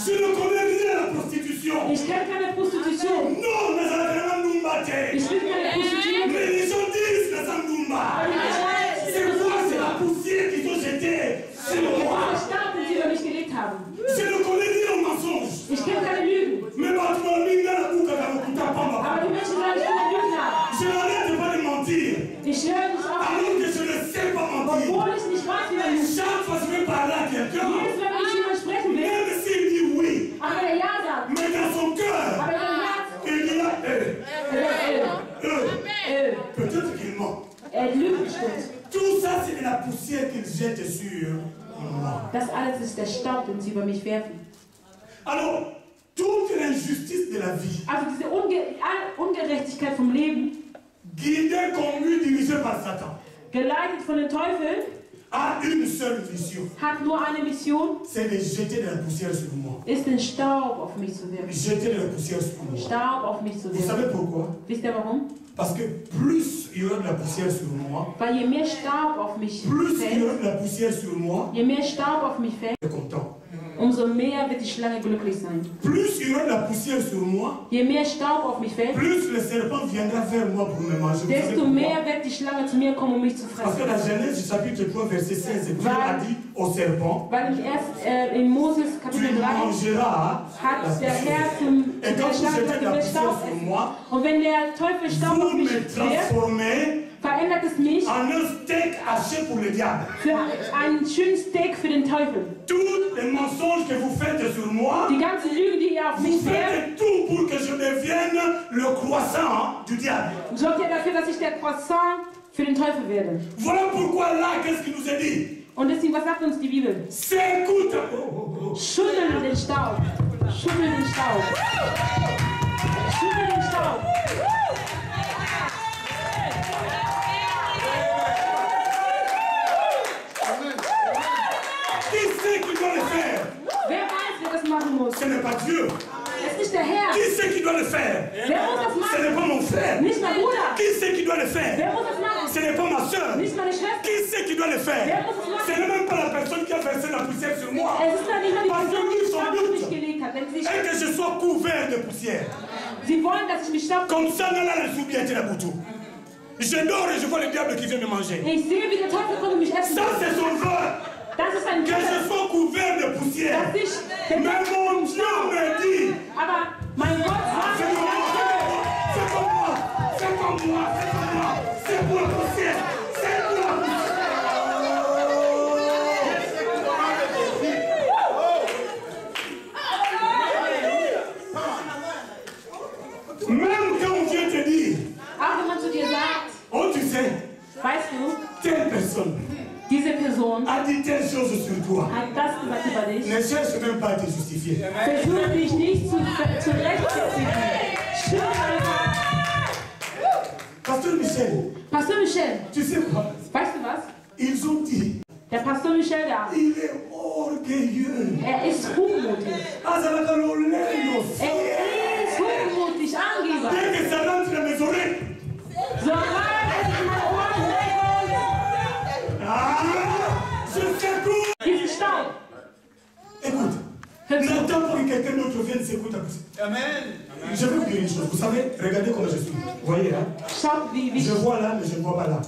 Je ne connais rien à la prostitution. Ich kenne keine Prostitution. Non, mais ça n'a rien à Ich bin keine Prostituierte. Mais les gens disent que ça nous C'est quoi? C'est la poussière qu'ils ont jetée sur moi. Staub, den sie über mich gelegt haben. Je ne connais rien au mensonge. Ich kenne keine Lügen. Mais pas tout le monde dans la boucle à la boucle à Pamba. Aber die Menschen sagen, ich bin ein Lügner. Je n'arrête pas de mentir. Ich höre nicht auf. Alors que je ne sais pas mentir. Obwohl ich nicht weiß, wie man lügt. Chaque fois que je vais parler à quelqu'un, Jedes Mal, wenn ich jemand sprechen will, même s'il dit oui, aber der Ja sagt. mais dans son cœur, Aber der Herz. il y a peut-être qu'il ment. Lügt bestimmt. Tout ça, c'est de la poussière qu'il jette sur moi. Das alles ist der Staub, den sie über mich werfen. Alors, toute l'injustice de la vie, Also diese Ungerechtigkeit vom Leben, guidée, conduite, dirigée par Satan, geleitet von den Teufeln, a une seule mission. hat nur eine Mission, C'est de jeter de la poussière sur moi. ist den Staub auf mich zu werfen. Jeter de la poussière sur moi. Staub auf mich zu Vous savez werfen. pourquoi? Wisst ihr warum? Parce que plus il y aura de la poussière sur moi, Weil je mehr Staub auf mich plus il y fällt, aura de la poussière sur moi, je mehr Staub auf mich fällt, je suis content. umso mehr wird die Schlange glücklich sein. Plus il y aura de la poussière sur moi, Je mehr Staub auf mich fällt, plus le serpent viendra vers moi pour me manger. Vous savez desto pourquoi? mehr wird die Schlange zu mir kommen, um mich zu Parce que fressen. la Genèse du chapitre 3 verset 16, Dieu a dit au serpent, Weil in Moses tu Kapitel 3 mangeras hat la der Herr poussière. zum Et der quand vous Schlange jetez de la gesagt, du poussière wirst Staub sur essen. moi, Und wenn der Teufel Staub auf vous mich me wirft, transformez verändert es mich en un steak haché pour le diable. für einen schönen Steak für den Teufel. Tous les mensonges que vous faites sur moi, Die ganzen Lügen, die ihr auf mich vous werft, faites tout pour que je devienne le croissant du diable. sorgt ihr dafür, dass ich der Croissant für den Teufel werde. Voilà pourquoi là, qu'est-ce qu'il nous est dit? Und deswegen, was sagt uns die Bibel? S'écoute. Schüttel den Staub. Schüttel den Staub. Schüttel den Staub. Qui c'est qui doit le faire? Wer weiß, wer das machen muss? Ce n'est pas Dieu. Es ist nicht der Herr. Qui c'est qui doit le faire? Wer muss das Ce machen? n'est pas mon frère. Nicht mein Bruder. Qui c'est qui doit le Wer faire? muss das machen? Ce n'est pas ma soeur. Nicht meine Schwester. Qui c'est qui doit le faire? Ce n'est même pas la personne qui a versé la poussière sur moi. Es ist dann nicht mal die Person, die Staub auf mich gelegt hat. Wenn sie, Et que je sois couvert de poussière. sie wollen, dass ich mich Staub... Comme ça, là, la soubiette la boutou. Je dors et je vois le diable qui vient me manger. Ich sehe, wie der Teufel kommt und mich essen Ça, will. c'est son vœu. Das ist ein Que Wille, je sois couvert de poussière. dass ich... Mais mon Dieu me dit, Aber mein Gott fais sagt, comme moi, fais comme moi, fais comme moi, c'est pour la poussière, c'est pour la poussière. Même quand Dieu te dit, auch wenn man zu dir sagt, oh tu sais, weißt du, telle personne diese Person a dit telle chose sur toi, hat das gesagt über dich, ne cherche même pas à te justifier. versuche dich nicht zu rechtfertigen. Stimmt einfach. Pasteur Michel, Pastor Michel, tu sais quoi? weißt du was? Ils ont dit, Der Pastor Michel da, il est orgueilleux. ist hochmutig. Ah, ça va dans l'oreille. Ist hochmutig, Angeber. Dès que ça rentre dans mes oreilles, Sobald es in meine Ohren reinkommt, ah, je secoue. diesen Staub. Écoute, n'attends pas que quelqu'un d'autre vienne s'écouter à pousser. Amen. Je vais vous dire une chose. Vous savez, regardez comment je suis. Vous voyez là? Schaut, wie Je vois là, mais je ne vois pas là.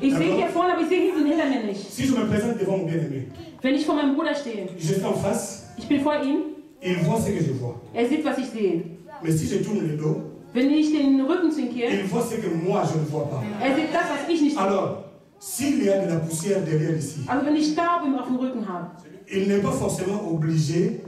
ich sehe hier vorne, aber ich sehe hinter mir nicht. Si je me présente devant mon bien-aimé, Wenn ich vor meinem Bruder stehe, je suis en face, ich bin vor ihm, il voit ce que je vois. sieht, was ich sehe. Mais si je tourne le dos, Wenn ich den Rücken zwinke, il voit ce que moi je ne vois pas. sieht das, was ich nicht sehe. Alors, s'il y a de la poussière derrière ici, Also wenn ich Staub auf dem Rücken habe, il n'est pas forcément obligé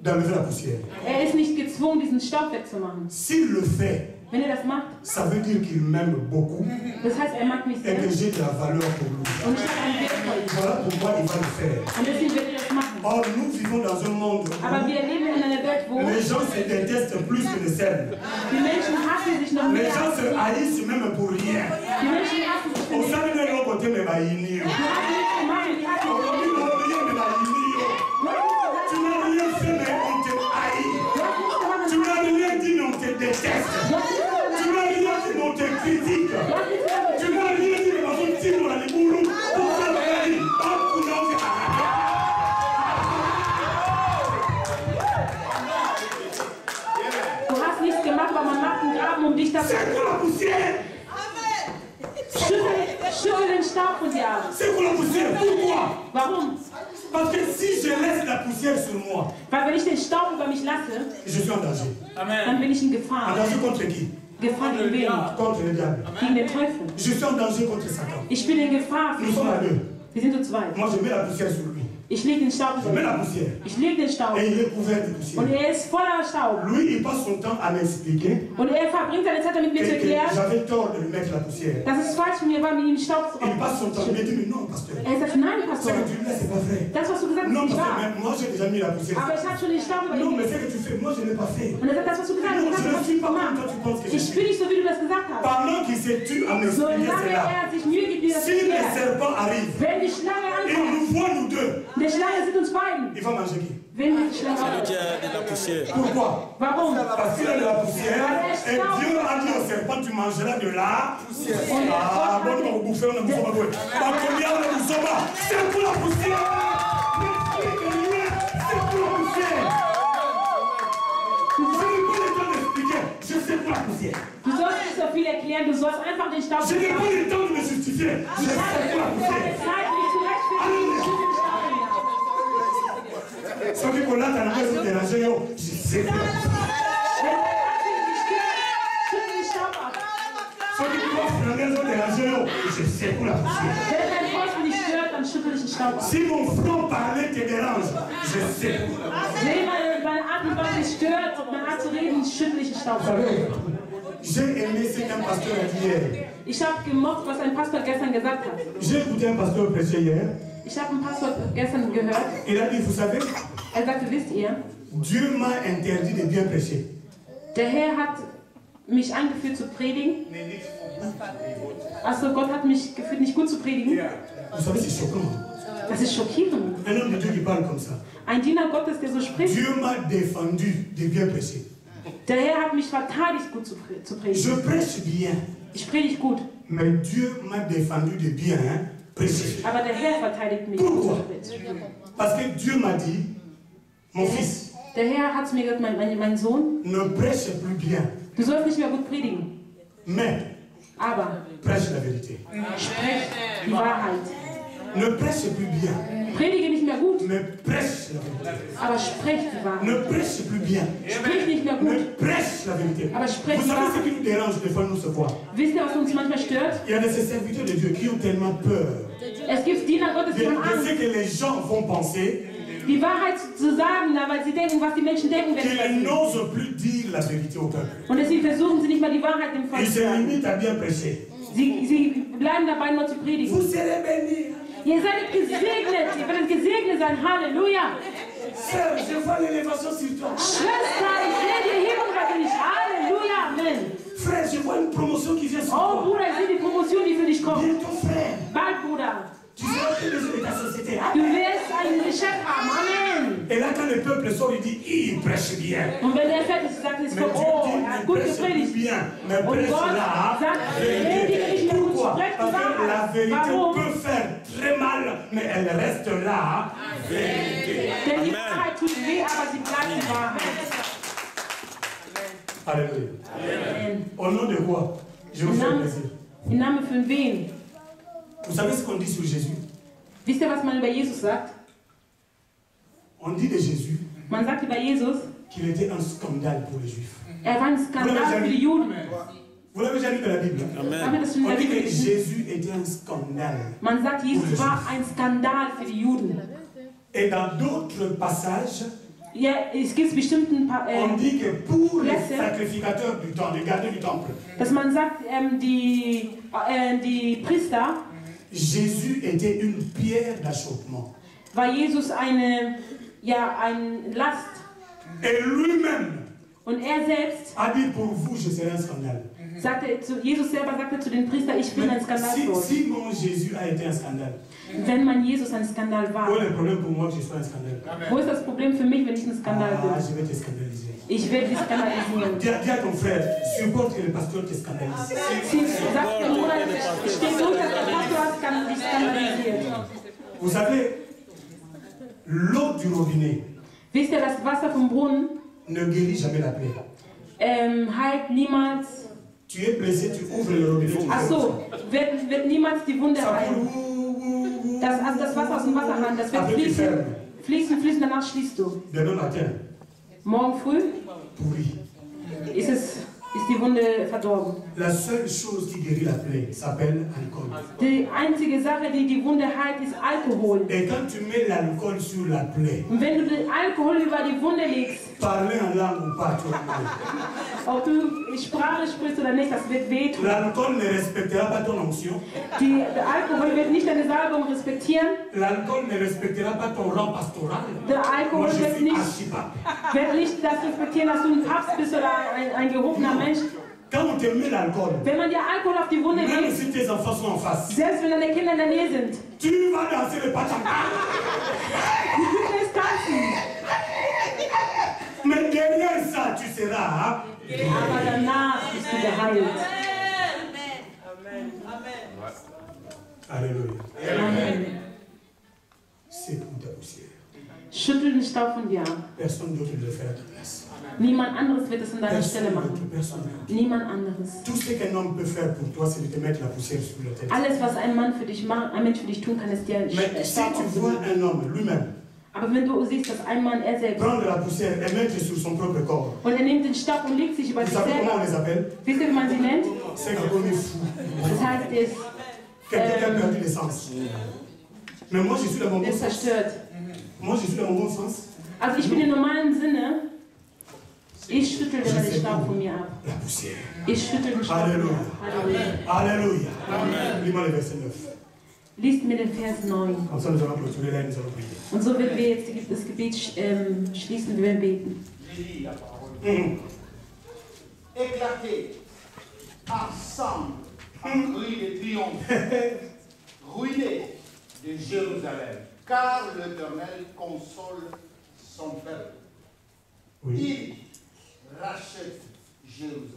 d'enlever la poussière. ist nicht gezwungen, diesen Staub wegzumachen. S'il le fait, Wenn er das macht, ça veut dire qu'il m'aime beaucoup das heißt, er mag mich et sehr que und j'ai de la valeur pour lui. ich habe einen Wert vor ihm. Voilà pourquoi il va le faire. Und deswegen wird er das machen. Or, nous vivons dans un monde Aber où wir leben in einer Welt, wo les gens se détestent plus que ne s'aiment. die Menschen hassen sich noch Les mehr. gens se haïssent même pour rien. Die Menschen hassen sich Au für sein de leur côté, mais bah, il n'y a Die hassen nichts gemein, die hassen pas. nichts On dit, non, rien, mais bah, il n'y a pas. Tu n'as rien fait, mais on te haït. Tu n'as rien dit, mais on te déteste. Tu n'as rien dit, mais on te critique. Tu n'as rien dit, mais on te tire dans les boulons. Pour faire le mari. Hop, on en fait. pour la poussière. Pourquoi? Warum? Parce que si je laisse la poussière sur moi, Weil wenn ich den Staub über mich lasse, je suis en danger. dann bin ich in En Gefahr. danger contre qui? Gefahr gegen wen? Contre le diable. Gegen den Teufel. Je suis en danger contre Satan. Ich bin in Gefahr für Nous sommes à Teufel. deux. Wir sind zu zweit. Moi, je mets la poussière sur lui. Ich lege den Staub Je über mets la ihn. poussière. Ich lege den Staub. Et il est couvert de poussière. Und er ist voller Staub. Lui, il passe son temps à m'expliquer Und er verbringt seine Zeit damit, mir zu que erklären, j'avais tort de lui mettre la poussière. dass es falsch von mir war, mit ihm Staub zu Il passe son temps. Il me machen. dit, mais non, pasteur. Er sagt, nein, Ce Pastor. que tu dis là, c'est pas vrai. Das, was du gesagt hast, Non, ist nicht pasteur, wahr. mais moi, j'ai déjà mis la poussière. Aber ich habe schon den Staub über Non, ihn. mais ce que tu fais, moi, je ne l'ai pas fait. Und er sagt, das, was du gesagt Non, hast, je ne hast du suis nicht pas comme gemacht. toi, tu penses que je Ich suis. bin nicht so, wie du das gesagt hast. Pendant qu'il s'est tué à m'expliquer Solange cela, er sich Mühe gibt, dir das zu si le erklären. serpent arrive, Wenn die Schlange il ankommt, nous voit nous deux, der Schlange sieht uns beiden. il va manger qui? Wenn die Schlange ankommt. de la poussière. Pourquoi? Warum? Parce qu'il a de la poussière et Dieu a dit au serpent, tu mangeras de la poussière. Ah, bon, on va bouffer, on a bouffé, on va bouffer. C'est pour la poussière. C'est pour la poussière. Je n'ai pas le temps d'expliquer, je sais pour la poussière. Du sollst nicht so viel erklären, du sollst einfach den Staub Je n'ai pas le temps de me justifier, je sais pour la Keine poussière. Zeit, mich zu rechtfertigen, ich den Staub im Jahr. Ceux qui connaissent la nouvelle vous déranger, je sais pour la poussière. Wenn dein Anziehen dich stört, schüttel den Staub ab. Ceux qui pensent la maison déranger, je sais pour la poussière. Wenn dein Posten dich stört, dann schüttel ich den Staub ab. Si mon front parler te dérange, je sais pour la poussière. Wenn meine Art und Weise dich stört und meine Art zu reden, schüttel ich den Staub Vous ab. savez, j'ai aimé ce qu'un pasteur a dit hier. Ich habe gemocht, was ein Pastor gestern gesagt hat. J'ai écouté un pasteur prêcher hier. Ich habe einen Pastor gestern gehört. Il a dit, vous savez, Er sagte, wisst ihr, Dieu m'a interdit de bien prêcher. der Herr hat mich eingeführt zu predigen. Also Gott hat mich geführt, nicht gut zu predigen. Vous savez, c'est choquant. Das ist schockierend. Un homme de Dieu qui parle comme ça. Ein Diener Gottes, der so spricht. Dieu m'a défendu de bien prêcher. Der Herr hat mich verteidigt, gut zu Je predigen. prêche bien, Ich predige gut, mais Dieu m'a défendu de bien prêcher. aber der Herr verteidigt mich gut zu Pourquoi? predigen. Parce que Dieu m'a dit, mon fils, Der Herr hat zu mir gesagt, mein Sohn, ne prêche plus bien, du sollst nicht mehr gut predigen, mais aber prêche la vérité. sprech die Wahrheit. Ne prêche plus bien, Predige nicht mehr gut, mais prêche la vérité. aber sprech die Wahrheit. Ne prêche plus bien, Sprich nicht mehr mais gut. prêche la vérité. Aber sprech Vous die savez ce Wahrheit. qui nous dérange des fois, nous, ce voir. Wisst ihr, was uns manchmal stört? Il y a de ces serviteurs de Dieu qui ont tellement peur Es gibt Diener Gottes, de die haben ce Angst, que les gens vont penser, die Wahrheit zu sagen, weil sie denken, was die Menschen denken, wenn sie das qu'ils tun. n'osent plus dire la vérité au peuple. Und deswegen versuchen sie nicht mal die Wahrheit dem Volk Ils zu se sagen. limitent à bien prêcher. Sie bleiben dabei, nur zu predigen. Vous serez bénis. Ihr seid gesegnet, ihr werdet gesegnet sein. Halleluja. Sœur, je vois l'élévation sur toi. Schwester, ich sehe die Hebung über dich. Halleluja, Amen. Frère, je vois une promotion qui vient sur Oh, toi. Bruder, ich sehe die Promotion, die für dich kommt. Bientôt, frère, Bald, Bruder. tu seras le PDG de ta société. Du wirst ein Geschäft haben. Amen. Et là, quand le peuple sort, il dit, il prêche bien. Und wenn er fertig ist, sagt es Mais so, Dieu oh, dit, er hat ne gut prêche plus gepredigt. bien, mais Und prêche Gott la sagt, vérité. predige nicht mehr gut, Pourquoi? sprech die Parce que la Wahrheit. vérité Warum? peut faire très mal, mais elle reste la vérité. Denn die Wahrheit tut weh, aber sie bleibt die Wahrheit. Alléluia. Amen. Au nom de quoi? Je vous fais plaisir. Im Namen von wem? Vous savez ce qu'on dit sur Jésus? Wisst ihr, was man über Jesus sagt? On dit de Jésus Man sagt über Jesus, qu'il était un scandale pour les Juifs. er war ein Skandal für die Juden. Vous l'avez déjà lu dans la Bible? Haben wir das schon in On der dit Bibel que gelesen? Jésus était un scandale. Man sagt, Jesus war ein Skandal für die Juden. Et dans d'autres passages, Ja, es gibt bestimmten, on dit que pour les Laisse. sacrificateurs du temple, les gardiens du temple, dass man sagt, die Priester, Jésus était une pierre d'achoppement. war Jesus eine Last. Et lui-même Und er selbst a dit, pour vous, je serai un scandale. Jesus selber sagte zu den Priestern, ich bin ein Skandal für euch. Si mon Jésus a été un scandale, Wenn mein Jesus ein Skandal war, quel est le problème pour moi que je sois un scandale? wo ist das Problem für mich, wenn ich ein Skandal Ah, bin? je vais te scandaliser. Ich werde dich skandalisieren. Dis à ton frère, supporte que le pasteur te scandalise. Sagt dem Bruder, steht durch, dass der Pastor dich skandalisiert. Vous savez, l'eau du robinet Wisst ihr, das Wasser vom Brunnen ne guérit jamais la plaie. heilt niemals. Tu es blessé, tu ouvres le robinet. Tu Ach fais so, wird niemals die Wunde ça heilen. coule, aus dem Wasserhahn, das wird Après tu fließen, fermes. fließen, fließen, danach schließt du. Demain matin, Morgen früh pourri. ist die Wunde verdorben. La seule chose qui guérit la plaie s'appelle alcool. Die einzige Sache, die die Wunde heilt, ist Alkohol. Et quand tu mets l'alcool sur la plaie, Und wenn du den Alkohol über die Wunde legst, parler en langue ou pas, tu vas mourir. ob du Sprache sprichst oder nicht, das wird wehtun. L'alcool ne respectera pas ton onction. Der Alkohol wird nicht deine Salbung respektieren. L'alcool ne respectera pas ton rang pastoral. Der Moi, Alkohol je wird suis nicht, archipape. wird nicht das respektieren, dass du ein Papst bist oder ein gehobener Mensch. Quand on te met l'alcool, Wenn man dir Alkohol auf die Wunde même legt, si tes enfants sont en face, selbst wenn deine Kinder in der Nähe sind, tu vas danser le pachanga. du wirst tanzen. Mais derrière ça, tu seras. Aber danach bist du geheilt. Alléluia. Amen. C'est pour ta poussière. Schüttel den Staub von dir ab. Personne d'autre ne le fera à ta place. Niemand anderes wird es an deiner Stelle Personne d'autre, machen. personne d'autre. Niemand anderes. Tout ce qu'un homme peut faire pour toi, c'est de te mettre la poussière sur la tête. Alles, was ein Mann für dich macht, ein Mensch für dich tun kann, ist dir Mais si Staub tu auf die vois Wunde. un homme lui-même Aber wenn du siehst, dass ein Mann, er selbst, prendre la poussière et mettre sur son propre corps, und er nimmt den Staub und legt sich über vous sich savez comment on selber. les appelle? Wisst ihr, wie man sie nennt? C'est qu'on est fou. Das heißt, er ist, Quelqu'un qui a perdu l'essence. Mais moi, je suis dans mon er bon ist sens. zerstört. Moi, je suis dans mon bon sens. Also ich bin im normalen Sinne, ich schüttel Je immer den fais Staub von pour mir ab. la poussière. Ich schüttel den Staub von mir ab. Halleluja. Alléluia. Lis-moi le verset 9. Liest mir den Vers 9. Comme ça, nous allons clôturer là et nous allons prier. Und so werden wir jetzt das Gebet schließen, wir werden beten. Éclater ensemble en cri de triomphe, ruiner de Jérusalem, car l'Éternel console son peuple. Oui. Il rachète Jérusalem.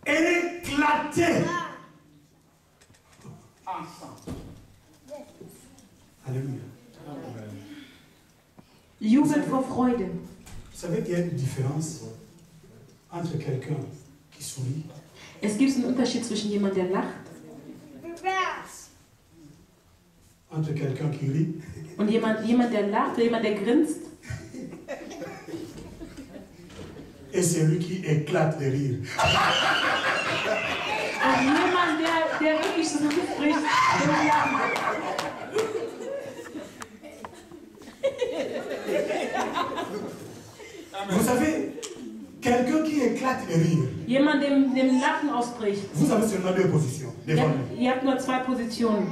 Éclater. Ensemble. Alléluia. Jubelt vor Freude. Vous savez qu'il y a une différence entre quelqu'un qui sourit Es gibt einen Unterschied zwischen jemand, der lacht, entre quelqu'un qui rit und jemand der lacht, oder jemand, der grinst, et celui qui éclate de rire. und jemand, der wirklich so spricht, der lacht. Vous savez, quelqu'un qui éclate de rire, Jemand, dem Lachen ausbricht. vous avez seulement deux positions devant vous. Ihr habt nur zwei Positionen.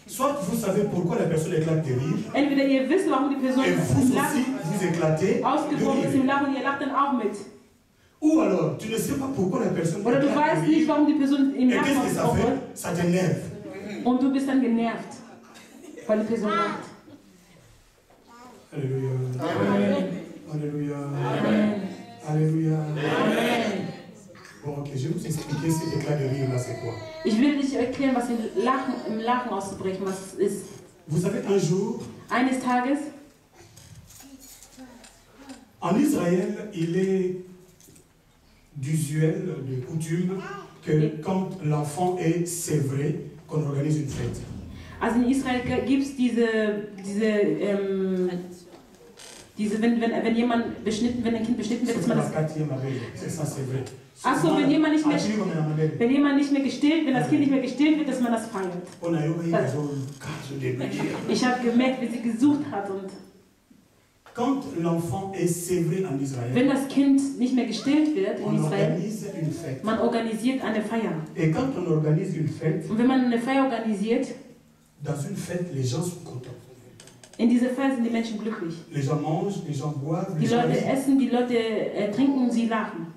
Soit vous savez pourquoi la personne éclate de rire, Entweder ihr wisst, warum die Person et vous im aussi, Lachen vous éclatez de ausgebrochen ist rire. im Lachen und ihr lacht dann auch mit. Ou alors, tu ne sais pas pourquoi la personne Oder du éclate weißt de nicht, rire, warum die Person im et Lachen qu'est-ce que ça ausgebrochen fait? Ça t'énerve. wird. Und du bist dann genervt, weil die Person lacht. Alléluia. Amen. Alléluia. Amen. Alléluia. Amen. Bon, ok, je vais vous expliquer cet éclat de rire là, c'est quoi. Ich will dich erklären, was im Lachen auszubrechen, was es ist. Vous savez, un jour, Eines Tages, en Israël, il est d'usuel, de coutume, que quand l'enfant est sévré, qu'on organise une fête. also in Israel gibt es wenn ein Kind beschnitten wird, dass C'est man la das. quatrième abeille, c'est ça, c'est vrai. Achso, wenn jemand nicht mehr, Ah, tu comme un abeille. wenn jemand nicht mehr gestillt, wenn das Kind nicht mehr gestillt wird, dass man das feiert. On a eu un cache de bébé. Ich habe gemerkt, wie sie gesucht hat, und Quand l'enfant est sévré en wenn Israël, das Kind nicht mehr gestillt wird in on Israel, organise une fête. man organisiert eine Feier. Et quand on organise une fête, Und wenn man eine Feier organisiert, dans une fête, les gens sont contents. in dieser Feier sind die Menschen glücklich. Les gens mangent, les gens boivent, Die les gens Leute rient. essen, die Leute trinken, sie lachen.